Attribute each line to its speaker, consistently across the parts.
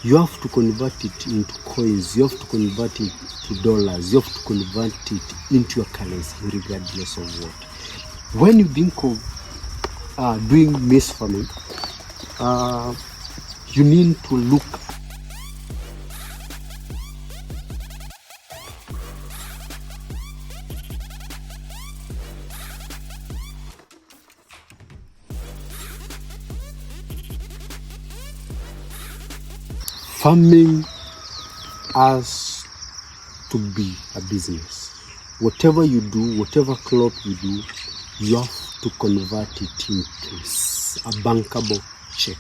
Speaker 1: You have to convert it into coins. You have to convert it to dollars. You have to convert it into your currency, regardless of what. When you think of doing maize farming, you need to look farming has to be a business. Whatever you do, whatever crop you do, you have to convert it into a bankable check.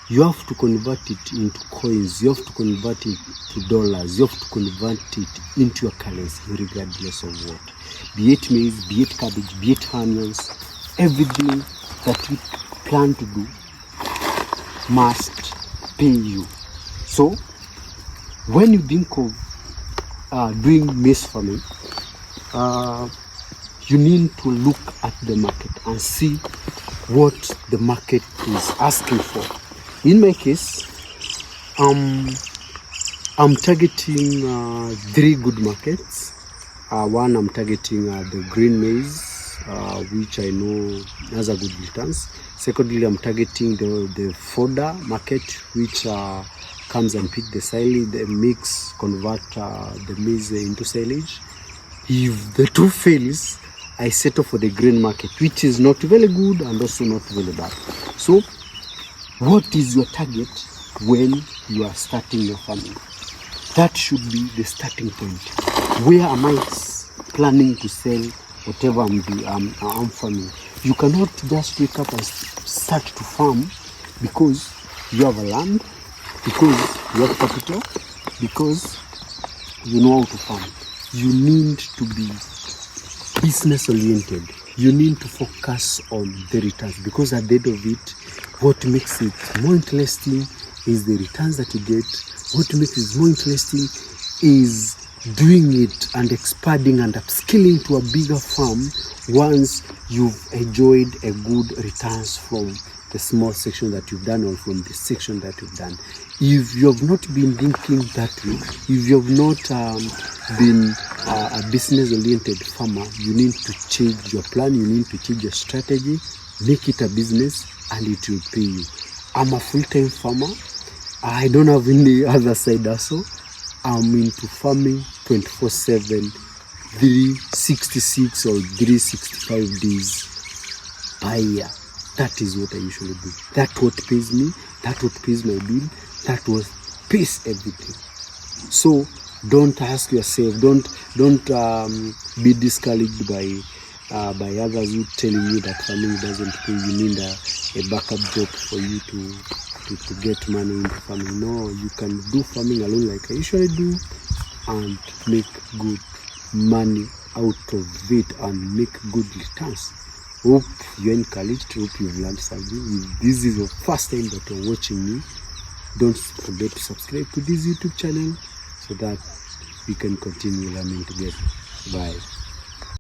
Speaker 1: You have to convert it into coins. You have to convert it to dollars. You have to convert it into your currency, regardless of what. Be it maize, be it cabbage, be it onions, everything that you plan to do must pay you. So, when you think of doing maize farming, you need to look at the market and see what the market is asking for. In my case, I'm targeting 3 good markets. One, I'm targeting the green maize, which I know has a good returns. Secondly, I'm targeting the fodder market, which comes and pick the silage, the mix, convert the maize into silage. If the two fails, I settle for the green market, which is not very good and also not very bad. So, what is your target when you are starting your farming? That should be the starting point. Where am I planning to sell whatever I'm farming? You cannot just wake up and start to farm because you have a land, because you have capital, because you know how to farm. You need to be business oriented. You need to focus on the returns, because at the end of it, what makes it more interesting is the returns that you get. What makes it more interesting is doing it and expanding and upskilling to a bigger farm once you've enjoyed a good returns from the small section that you've done or from the section that you've done. If you have not been thinking that way, if you have not been a business-oriented farmer, you need to change your plan, you need to change your strategy, make it a business, and it will pay you. I'm a full-time farmer. I don't have any other side also. I'm into farming 24/7, 366 or 365 days per year. That is what I usually do. That's what pays me. That's what pays my bill. That's what pays everything. So don't ask yourself. Don't be discouraged by others who telling you that farming doesn't pay. You need a backup job for you to get money in farming. No, you can do farming alone like I usually do and make good money out of it and make good returns. Hope you're encouraged. Hope you've learned something. If this is your first time that you're watching me, don't forget to subscribe to this YouTube channel so that we can continue learning together. Bye.